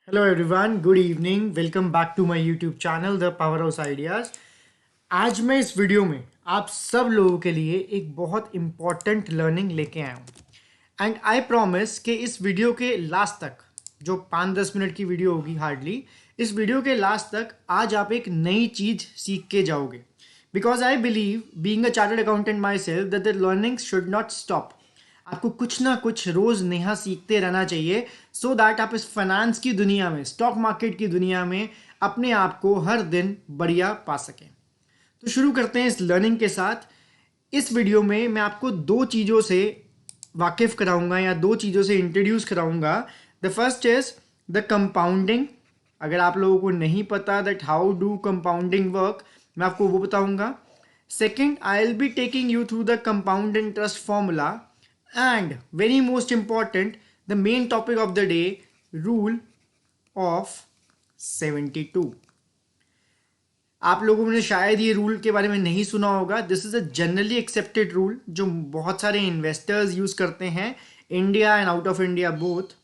Hello everyone, good evening. Welcome back to my YouTube channel the power house ideas. आज मैं इस video में आप सब लोगों के लिए एक बहुत इम्पॉर्टेंट लर्निंग लेके आया हूँ एंड आई प्रॉमिस कि इस वीडियो के लास्ट तक, जो 5-10 मिनट की वीडियो होगी हार्डली, इस वीडियो के लास्ट तक आज आप एक नई चीज़ सीख के जाओगे। Because I believe, being a chartered accountant my self, that the learning should not stop. आपको कुछ ना कुछ रोज नया सीखते रहना चाहिए सो दैट आप इस फाइनेंस की दुनिया में, स्टॉक मार्केट की दुनिया में अपने आप को हर दिन बढ़िया पा सकें। तो शुरू करते हैं इस लर्निंग के साथ। इस वीडियो में मैं आपको दो चीज़ों से वाकिफ कराऊंगा या दो चीज़ों से इंट्रोड्यूस कराऊंगा। The first is the compounding. अगर आप लोगों को नहीं पता that how do compounding work, मैं आपको वो बताऊंगा। Second, I will be taking you through the compound interest formula and very most important, the main topic of the day, rule of 72। आप लोगों ने शायद ये रूल के बारे में नहीं सुना होगा। This is a generally accepted rule जो बहुत सारे इन्वेस्टर्स यूज करते हैं, India and out of India both.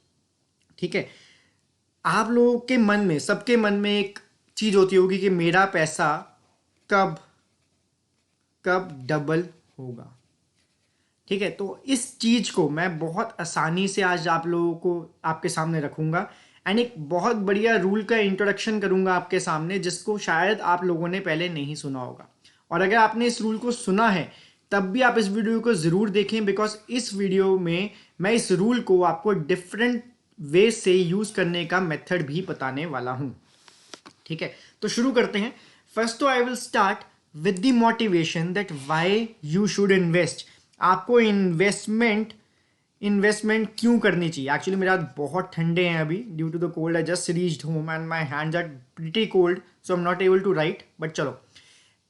ठीक है, आप लोगों के मन में, सबके मन में एक चीज होती होगी कि मेरा पैसा कब कब डबल होगा। ठीक है, तो इस चीज़ को मैं बहुत आसानी से आज आप लोगों को आपके सामने रखूंगा एंड एक बहुत बढ़िया रूल का इंट्रोडक्शन करूंगा आपके सामने, जिसको शायद आप लोगों ने पहले नहीं सुना होगा। और अगर आपने इस रूल को सुना है तब भी आप इस वीडियो को ज़रूर देखें, बिकॉज इस वीडियो में मैं इस रूल को आपको डिफरेंट वे से यूज़ करने का मेथड भी बताने वाला हूँ। ठीक है, तो शुरू करते हैं। फर्स्ट तो I will start with the motivation that why you should invest. आपको इन्वेस्टमेंट क्यों करनी चाहिए। एक्चुअली मेरे हाथ बहुत ठंडे हैं अभी, due to the cold. I just reached home and my hands are pretty cold, so I am not able to write. But चलो,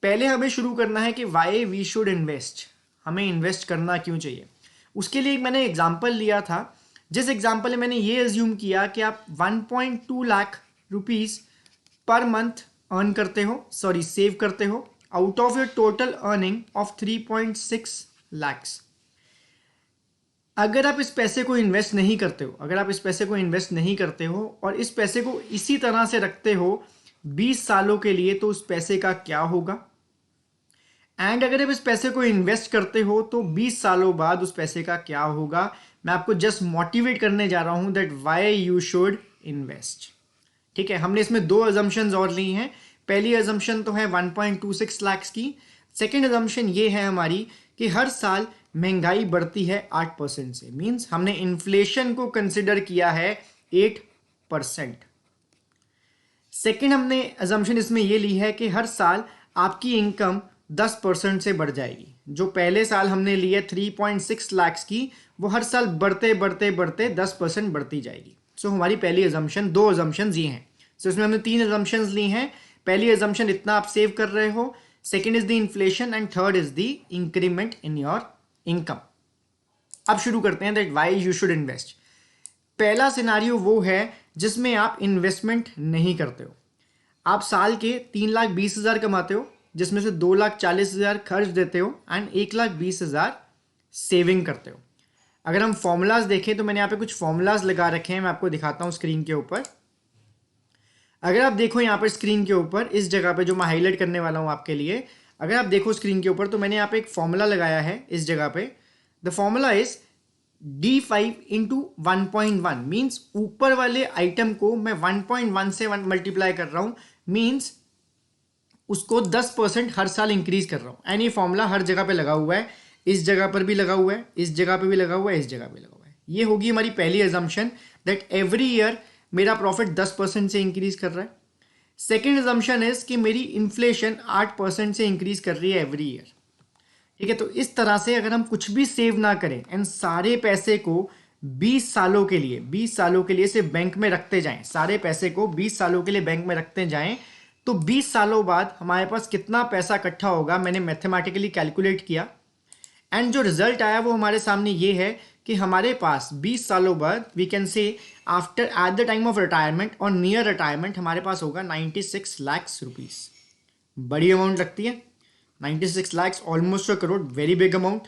पहले हमें शुरू करना है कि वाई वी शुड इन्वेस्ट। हमें इन्वेस्ट करना क्यों चाहिए। उसके लिए मैंने एग्जाम्पल लिया था, जिस एग्जाम्पल में मैंने ये एज्यूम किया कि आप 1.2 lakh rupees per month earn करते हो, सॉरी सेव करते हो, out of your total earning of 3.6 lakhs. अगर आप इस पैसे को इन्वेस्ट नहीं करते हो, अगर आप इस पैसे को इन्वेस्ट नहीं करते हो और इस पैसे को इसी तरह से रखते हो 20 सालों के लिए, तो उस पैसे का क्या होगा। एंड अगर आप इस पैसे को इन्वेस्ट करते हो तो 20 सालों बाद उस पैसे का क्या होगा। मैं आपको जस्ट मोटिवेट करने जा रहा हूं that why you should invest. ठीक है, हमने इसमें दो अजम्पशंस और ली हैं। पहली अजम्पशन तो है 1.26 लाख की। सेकेंड अजम्पशन ये है हमारी कि हर साल महंगाई बढ़ती है 8% से। मीन्स हमने इन्फ्लेशन को कंसिडर किया है 8%। सेकेंड हमने अजम्पशन इसमें ये ली है कि हर साल आपकी इनकम 10% से बढ़ जाएगी। जो पहले साल हमने लिए 3.6 लाख की, वो हर साल बढ़ते बढ़ते बढ़ते 10% बढ़ती जाएगी। सो हमारी पहली अजम्पशन, दो अजम्पशन ये हैं। सो इसमें हमने 3 अजम्पशन ली हैं। पहली अजम्पशन इतना आप सेव कर रहे हो, second is the inflation and third is the increment in your income. अब शुरू करते हैं that why you should invest. पहला सिनारियो वो है जिसमें आप इन्वेस्टमेंट नहीं करते हो। आप साल के 3,20,000 कमाते हो, जिसमें से 2,40,000 खर्च देते हो एंड 1,20,000 सेविंग करते हो। अगर हम फॉर्मूलाज देखें तो मैंने यहाँ पे कुछ फॉर्मूलाज लगा रखे हैं, मैं आपको दिखाता हूँ स्क्रीन के ऊपर। अगर आप देखो यहाँ पर स्क्रीन के ऊपर इस जगह पे जो मैं हाईलाइट करने वाला हूँ आपके लिए, अगर आप देखो स्क्रीन के ऊपर तो मैंने यहाँ पे एक फॉर्मूला लगाया है इस जगह पे। The formula is D5 into 1.1। Means ऊपर वाले आइटम को मैं 1.1 से मल्टीप्लाई कर रहा हूं, मीन्स उसको 10% हर साल इंक्रीज कर रहा हूं। एंड ये फॉर्मूला हर जगह पे लगा हुआ है, इस जगह पर भी लगा हुआ है, इस जगह पे भी लगा हुआ है, इस जगह पे लगा हुआ है। ये होगी हमारी पहली अजम्पशन दैट एवरी ईयर मेरा प्रॉफिट 10% से इंक्रीज कर रहा है। सेकेंड अजम्पशन इज कि मेरी इन्फ्लेशन 8% से इंक्रीज कर रही है एवरी ईयर। ठीक है, तो इस तरह से अगर हम कुछ भी सेव ना करें एंड सारे पैसे को 20 सालों के लिए सिर्फ बैंक में रखते जाएं, सारे पैसे को 20 सालों के लिए बैंक में रखते जाएं, तो 20 सालों बाद हमारे पास कितना पैसा इकट्ठा होगा, मैंने मैथमेटिकली कैलकुलेट किया एंड जो रिजल्ट आया वो हमारे सामने ये है कि हमारे पास 20 सालों बाद, we can say after at the time of retirement और नियर रिटायरमेंट, हमारे पास होगा 96 लाख रुपीज। बड़ी अमाउंट लगती है 96 lakh, almost 1 crore, very big amount.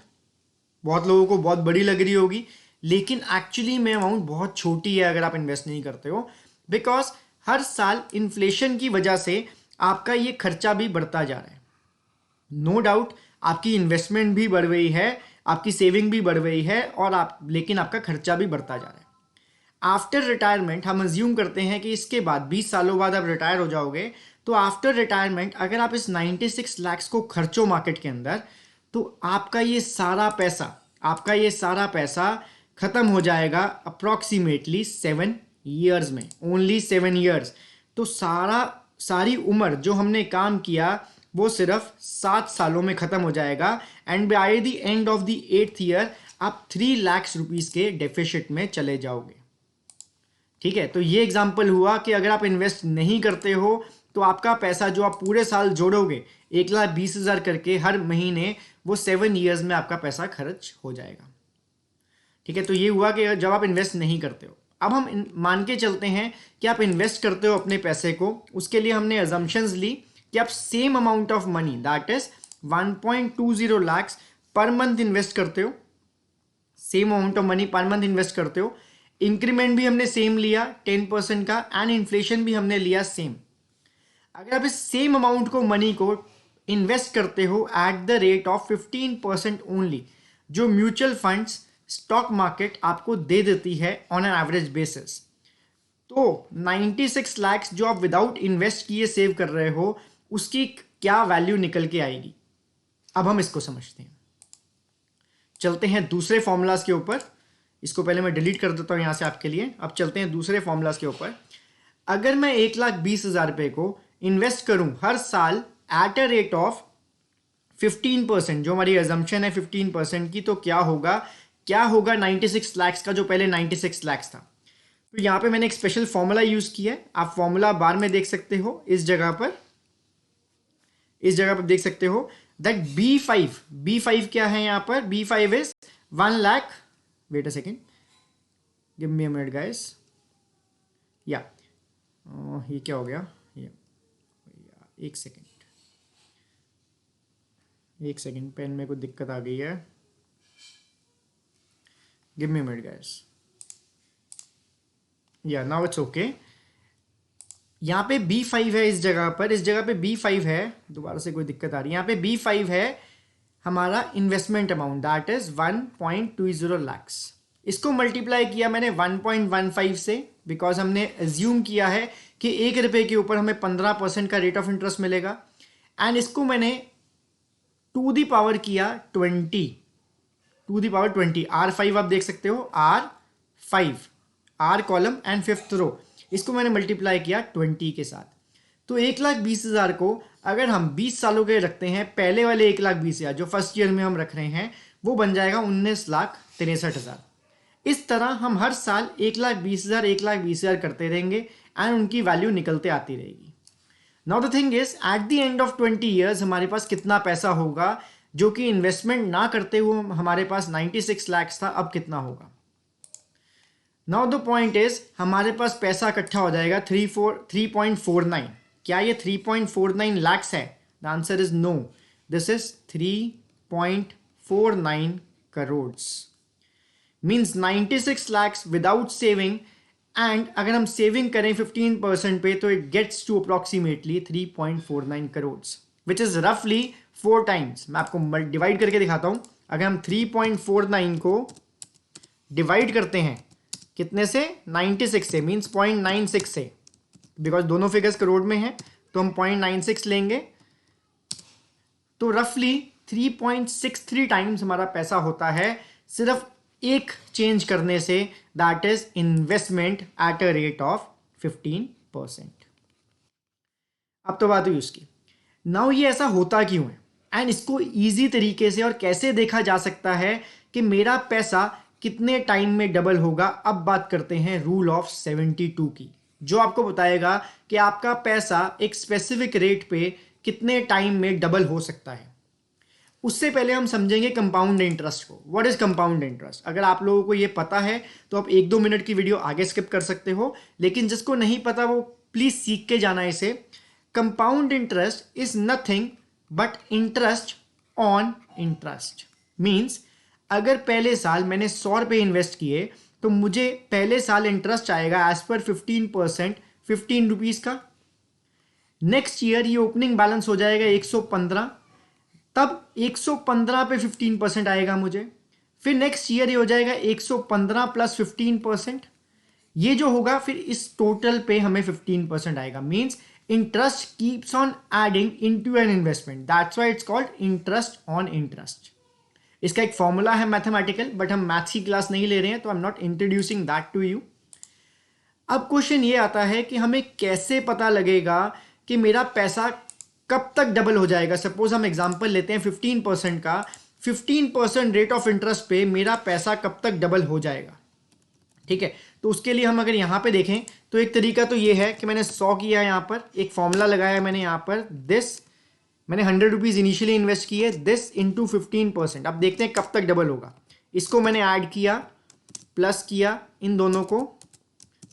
बहुत लोगों को बहुत बड़ी लग रही होगी, लेकिन एक्चुअली में अमाउंट बहुत छोटी है अगर आप इन्वेस्ट नहीं करते हो। बिकॉज हर साल इन्फ्लेशन की वजह से आपका ये खर्चा भी बढ़ता जा रहा है। नो डाउट आपकी इन्वेस्टमेंट भी बढ़ गई है, आपकी सेविंग भी बढ़ गई है, और लेकिन आपका खर्चा भी बढ़ता जा रहा है। आफ्टर रिटायरमेंट हम अज्यूम करते हैं कि इसके बाद 20 सालों बाद आप रिटायर हो जाओगे, तो आफ्टर रिटायरमेंट अगर आप इस 96 लाख को खर्चो मार्केट के अंदर, तो आपका ये सारा पैसा खत्म हो जाएगा अप्रॉक्सीमेटली 7 ईयर्स में, ओनली 7 ईयर्स। तो सारी उम्र जो हमने काम किया वो सिर्फ 7 सालों में खत्म हो जाएगा, and by the end of the 8th year आप 3 लाख रुपीस के डेफिसिट में चले जाओगे। ठीक है, तो ये एग्जाम्पल हुआ कि अगर आप इन्वेस्ट नहीं करते हो तो आपका पैसा जो आप पूरे साल जोड़ोगे 1,20,000 करके हर महीने, वो 7 ईयर्स में आपका पैसा खर्च हो जाएगा। ठीक है, तो ये हुआ कि जब आप इन्वेस्ट नहीं करते हो। अब हम मान के चलते हैं कि आप इन्वेस्ट करते हो अपने पैसे को। उसके लिए हमने अजम्पशंस ली कि आप same amount of money, that is 1.20 lakh per month invest करते हो, same amount of money per month invest करते हो। इंक्रीमेंट भी हमने सेम लिया 10% का, एंड इन्फ्लेशन भी हमने लिया सेम। अगर आप इस सेम अमाउंट को मनी को इन्वेस्ट करते हो at the rate of 15% only, जो म्यूचुअल फंड्स स्टॉक मार्केट आपको दे देती है ऑन एन एवरेज बेसिस, तो 96 लाख जो आप विदाउट इन्वेस्ट किए सेव कर रहे हो, उसकी क्या वैल्यू निकल के आएगी। अब हम इसको समझते हैं। चलते हैं दूसरे फॉर्मूलाज के ऊपर। इसको पहले मैं डिलीट कर देता हूं यहां से आपके लिए। अब चलते हैं दूसरे फॉर्मूलाज के ऊपर। अगर मैं 1,20,000 रुपए को इन्वेस्ट करूं हर साल एट अ रेट ऑफ 15%, जो हमारी अजम्पशन है 15% की, तो क्या होगा 96 लाख का, जो पहले 96 लाख था। तो यहां पे मैंने एक स्पेशल फॉर्मूला यूज किया है, आप फॉर्मूला बार में देख सकते हो। इस जगह पर देख सकते हो दैट B5 क्या है यहां पर। B5 is 1 lakh, wait a second, give me a minute guys, या ये क्या हो गया, एक सेकेंड पेन में कुछ दिक्कत आ गई है, give me a minute guys, या नाउ इट्स ओके। यहाँ पे B5 है इस जगह पे B5 है, दोबारा से कोई दिक्कत आ रही है। यहाँ पे B5 है हमारा investment amount, that is 1.20 lakh. इसको मल्टीप्लाई किया मैंने 1.15 से, बिकॉज हमने एज्यूम किया है कि 1 रुपए के ऊपर हमें 15% का रेट ऑफ इंटरेस्ट मिलेगा, एंड इसको मैंने टू दी पावर किया 20, R5 आप देख सकते हो, R5, R column and 5th रो, इसको मैंने मल्टीप्लाई किया 20 के साथ। तो 1,20,000 को अगर हम 20 सालों के रखते हैं, पहले वाले 1,20,000 जो फर्स्ट ईयर में हम रख रहे हैं, वो बन जाएगा 19,63,000। इस तरह हम हर साल 1,20,000 करते रहेंगे, एंड उनकी वैल्यू निकलते आती रहेगी। Now the thing is, at the end of 20 years हमारे पास कितना पैसा होगा, जो कि इन्वेस्टमेंट ना करते हुए हमारे पास 96 लाख था, अब कितना होगा। नाउ द पॉइंट इज, हमारे पास पैसा इकट्ठा हो जाएगा 3.49। क्या ये 3.49 लाख है? The answer is no, this is 3.49 crore, means 96 lakh without saving, and अगर हम सेविंग करें 15% पे, तो it gets to approximately 3.49 crore, which is रफली 4 टाइम्स। मैं आपको डिवाइड करके दिखाता हूं। अगर हम 3.49 को डिवाइड करते हैं कितने से, 96 से, मीन्स 0.96 से, बिकॉज दोनों फिगर्स करोड़ में है, तो हम 0.96 लेंगे, तो रफली 3.63 टाइम्स हमारा पैसा होता है सिर्फ एक चेंज करने से, that is investment at a rate of 15%। अब तो बात हुई उसकी। नाउ ये ऐसा होता क्यों है, एंड इसको इजी तरीके से और कैसे देखा जा सकता है कि मेरा पैसा कितने टाइम में डबल होगा। अब बात करते हैं रूल ऑफ 72 की, जो आपको बताएगा कि आपका पैसा एक स्पेसिफिक रेट पे कितने टाइम में डबल हो सकता है। उससे पहले हम समझेंगे कंपाउंड इंटरेस्ट को। What is compound interest? अगर आप लोगों को ये पता है तो आप 1-2 मिनट की वीडियो आगे स्किप कर सकते हो, लेकिन जिसको नहीं पता वो प्लीज सीख के जाना इसे। Compound interest is nothing but interest on interest. Means अगर पहले साल मैंने 100 रुपये इन्वेस्ट किए, तो मुझे पहले साल इंटरेस्ट आएगा एज पर 15%, 15 रुपीज़ का। नेक्स्ट ईयर ये ओपनिंग बैलेंस हो जाएगा 115, तब 115 पे 15% आएगा मुझे। फिर नेक्स्ट ईयर ये हो जाएगा 115 प्लस 15%। ये जो होगा फिर इस टोटल पे हमें 15% आएगा। Means interest keeps on adding into an investment, that's why it's called interest on interest. इसका एक फॉर्मूला है मैथमेटिकल, बट हम मैथ्स की क्लास नहीं ले रहे हैं, तो I am not introducing that to you. अब क्वेश्चन ये आता है कि हमें कैसे पता लगेगा कि मेरा पैसा कब तक डबल हो जाएगा। सपोज हम एग्जांपल लेते हैं 15% का, 15% रेट ऑफ इंटरेस्ट पे मेरा पैसा कब तक डबल हो जाएगा। ठीक है, तो उसके लिए हम अगर यहाँ पे देखें तो एक तरीका तो ये है कि मैंने 100 किया, यहाँ पर एक फॉर्मूला लगाया मैंने, यहाँ पर दिस मैंने 100 रुपीज़ इनिशियली इन्वेस्ट किए, दिस इंटू 15%। अब देखते हैं कब तक डबल होगा। इसको मैंने ऐड किया, प्लस किया इन दोनों को,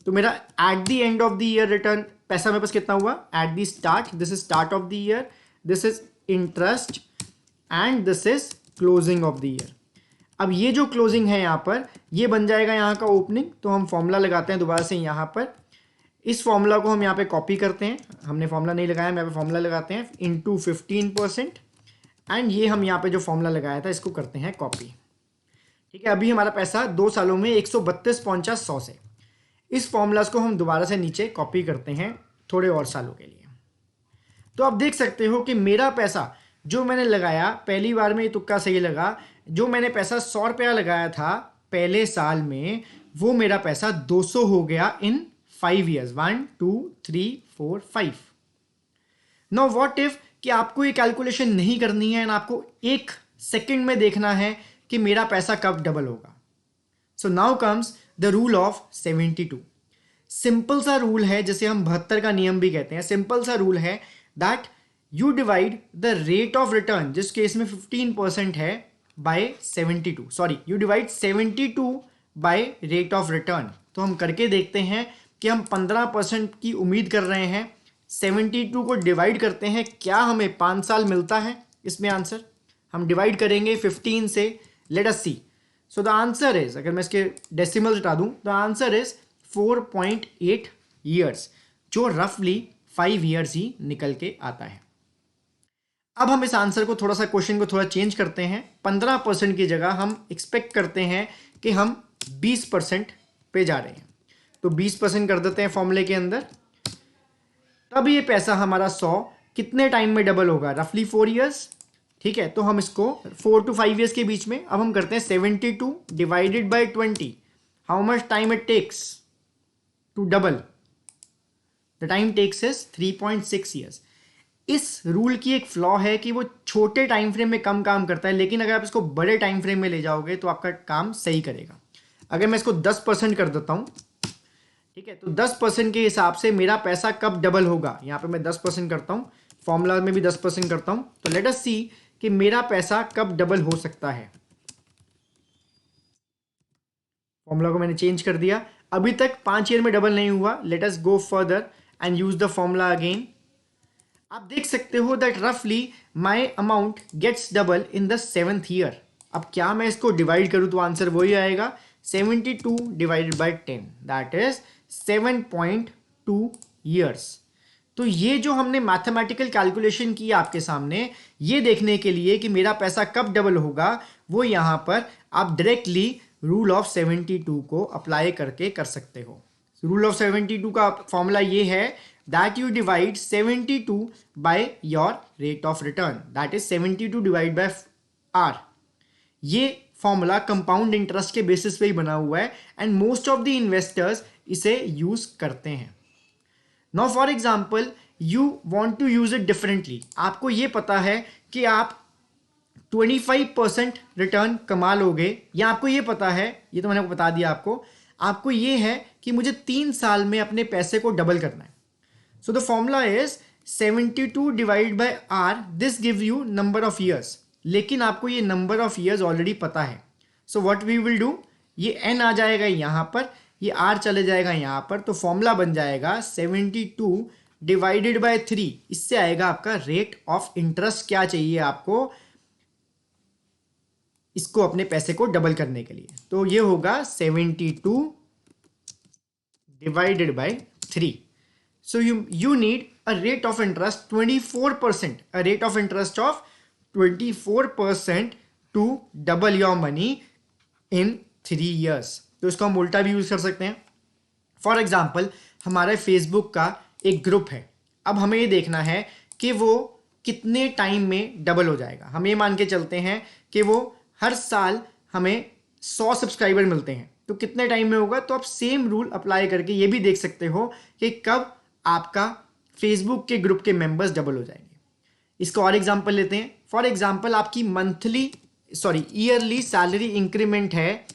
तो मेरा at the end of the year return पैसा मेरे पास कितना हुआ, at the start, this is start of the year, this is interest and this is closing of the year. अब ये जो क्लोजिंग है यहाँ पर, ये बन जाएगा यहाँ का ओपनिंग। तो हम फॉर्मूला लगाते हैं दोबारा से यहाँ पर, इस फॉर्मूला को हम यहाँ पे कॉपी करते हैं, हमने फॉर्मूला नहीं लगाया, यहाँ पे फॉर्मूला लगाते हैं इंटू 15%, एंड ये हम यहाँ पे जो फॉर्मूला लगाया था इसको करते हैं कॉपी। ठीक है, अभी हमारा पैसा 2 सालों में 132 पहुंचा 100 से। इस फॉर्मूलाज को हम दोबारा से नीचे कॉपी करते हैं थोड़े और सालों के लिए। तो आप देख सकते हो कि मेरा पैसा जो मैंने लगाया, पहली बार में ये तुक्का सही लगा, जो मैंने पैसा 100 रुपया लगाया था पहले साल में, वो मेरा पैसा 200 हो गया इन 5 ईयर्स। 1 2 3 4 5। नाउ व्हाट इफ कि आपको ये कैलकुलेशन नहीं करनी है एंड आपको 1 सेकंड में देखना है कि मेरा पैसा कब डबल होगा। So now comes the rule of 72। Simple सा रूल है, जैसे हम 72 का नियम भी कहते हैं। सिंपल सा रूल है that you divide the rate of return, जिस केस में 15% है, by 72। Sorry, you divide 72 by rate of return. तो हम करके देखते हैं कि हम 15% की उम्मीद कर रहे हैं, 72 को डिवाइड करते हैं, क्या हमें 5 साल मिलता है। इसमें आंसर हम डिवाइड करेंगे 15 से। Let us see. So the answer is, अगर मैं इसके डेसिमल हटा दूं, द आंसर इज 4.8 ईयर्स, जो रफली 5 ईयर्स ही निकल के आता है। अब हम इस आंसर को थोड़ा सा, क्वेश्चन को थोड़ा चेंज करते हैं। 15% की जगह हम एक्सपेक्ट करते हैं कि हम 20% पे जा रहे हैं, तो 20% कर देते हैं फॉर्मूले के अंदर। तब ये पैसा हमारा 100 कितने टाइम में डबल होगा, रफली 4 ईयर्स। ठीक है, तो हम इसको 4 to 5 ईयर्स के बीच में, अब हम करते हैं 72 divided by 20, how much time it takes to double. The time takes is 3.6 years. इस रूल की एक फ्लॉ है कि वो छोटे टाइम फ्रेम में कम काम करता है, लेकिन अगर आप इसको बड़े टाइम फ्रेम में ले जाओगे तो आपका काम सही करेगा। अगर मैं इसको 10% कर देता हूं, ठीक है, तो 10% के हिसाब से मेरा पैसा कब डबल होगा, यहां पे मैं 10% करता हूं, फॉर्मूला में भी 10% करता हूं, तो लेट अस सी कि मेरा पैसा कब डबल हो सकता है। फॉर्मूला को मैंने चेंज कर दिया, अभी तक 5 ईयर में डबल नहीं हुआ। Let us go further and use the formula again. आप देख सकते हो दैट रफली my amount gets double in the 7th year. अब क्या मैं इसको डिवाइड करूं तो आंसर वही आएगा, 72 divided by 10, that is 7.2 years. तो ये जो हमने मैथमेटिकल कैलकुलेशन की आपके सामने, ये देखने के लिए कि मेरा पैसा कब डबल होगा, वो यहाँ पर आप डायरेक्टली रूल ऑफ 72 को अप्लाई करके कर सकते हो। रूल ऑफ 72 का फॉर्मूला ये है that you divide 72 by your rate of return, that is 72 divide by R. ये फॉर्मूला कंपाउंड इंटरेस्ट के बेसिस पे ही बना हुआ है and most of the investors इसे यूज करते हैं। Now for example you want to use it differently. आपको ये पता है कि आप 25% रिटर्न कमा लोगे, या आपको ये पता है, ये तो मैंने बता दिया आपको ये है कि मुझे 3 साल में अपने पैसे को डबल करना है। So the formula is 72 divide by R, this give you number of years, लेकिन आपको ये नंबर ऑफ ईयर्स ऑलरेडी पता है। So what we will do, ये एन आ जाएगा यहाँ पर, ये आर चले जाएगा यहाँ पर, तो फॉर्मूला बन जाएगा 72 डिवाइडेड बाय 3। इससे आएगा आपका रेट ऑफ इंटरेस्ट, क्या चाहिए आपको, इसको अपने पैसे को डबल करने के लिए। तो ये होगा 72 divided by 3। So you need a rate of interest 24%, a rate of interest of 24% to double your money in 3 years। तो इसको हम उल्टा भी यूज कर सकते हैं। फॉर एग्जाम्पल हमारे फेसबुक का एक ग्रुप है, अब हमें ये देखना है कि वो कितने टाइम में डबल हो जाएगा। हम ये मान के चलते हैं कि वो हर साल हमें 100 सब्सक्राइबर मिलते हैं, तो कितने टाइम में होगा। तो आप सेम रूल अप्लाई करके ये भी देख सकते हो कि कब आपका फेसबुक के ग्रुप के मेंबर्स डबल हो जाएंगे। इसका और एग्जांपल लेते हैं। फॉर एग्जांपल आपकी ईयरली सैलरी इंक्रीमेंट है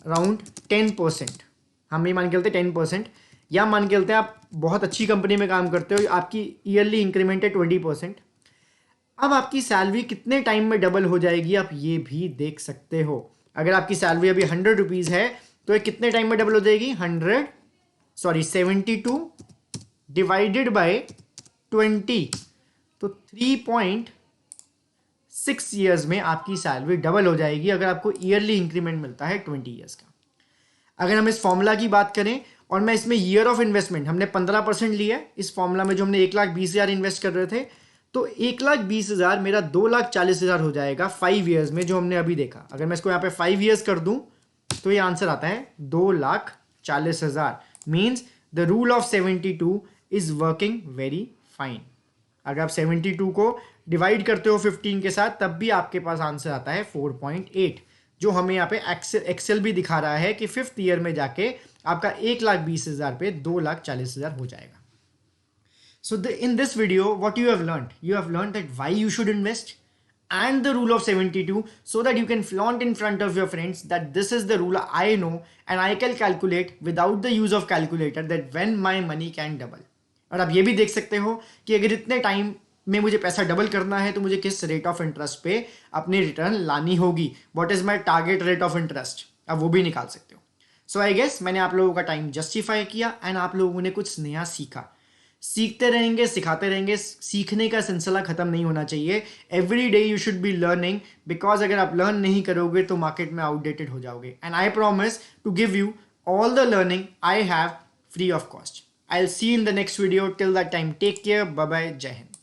अराउंड 10%। हम ये मान के चलते 10%, या मान के चलते हैं आप बहुत अच्छी कंपनी में काम करते हो, आपकी ईयरली इंक्रीमेंट है 20%। अब आपकी सैलरी कितने टाइम में डबल हो जाएगी आप ये भी देख सकते हो। अगर आपकी सैलरी अभी 100 रुपीज़ है तो ये कितने टाइम में डबल हो जाएगी, 72 डिवाइडेड बाय 20, तो 3.6 ईयर्स में आपकी सैलरी डबल हो जाएगी अगर आपको ईयरली इंक्रीमेंट मिलता है 20 ईयर्स का। अगर हम इस फॉर्मूला की बात करें और मैं इसमें ईयर ऑफ इन्वेस्टमेंट हमने 15% लिया इस फॉर्मूला में, जो हमने 1,20,000 इन्वेस्ट कर रहे थे, तो 1,20,000 मेरा 2,40,000 हो जाएगा 5 ईयर्स में, जो हमने अभी देखा। अगर मैं इसको यहाँ पे 5 ईयर्स कर दूं तो ये आंसर आता है 2,40,000। Means the rule of 72 is working very fine. अगर आप 72 को डिवाइड करते हो 15 के साथ तब भी आपके पास आंसर आता है 4.8, जो हमें यहाँ पे एक्सेल भी दिखा रहा है कि 5th ईयर में जाके आपका 1,20,000 पे 2,40,000 हो जाएगा। So in this video, what you have learned? You have learned that why you should invest and the rule of 72, so that you can flaunt in front of your friends that this is the rule I know and I can calculate without the use of calculator that when my money can double। और आप ये भी देख सकते हो कि अगर इतने टाइम में मुझे पैसा डबल करना है तो मुझे किस रेट ऑफ इंटरेस्ट पे अपनी रिटर्न लानी होगी, what is my target rate of interest, आप वो भी निकाल सकते हो। सो आई गेस मैंने आप लोगों का टाइम जस्टिफाई किया एंड आप लोगों ने कुछ नया सीखा। सीखते रहेंगे, सिखाते रहेंगे, सीखने का सिलसिला खत्म नहीं होना चाहिए। Every day you should be learning, because अगर आप लर्न नहीं करोगे तो मार्केट में आउटडेटेड हो जाओगे। And I promise to give you all the learning I have free of cost. I will see in the next video. Till that time take care, bye bye, जय हिंद।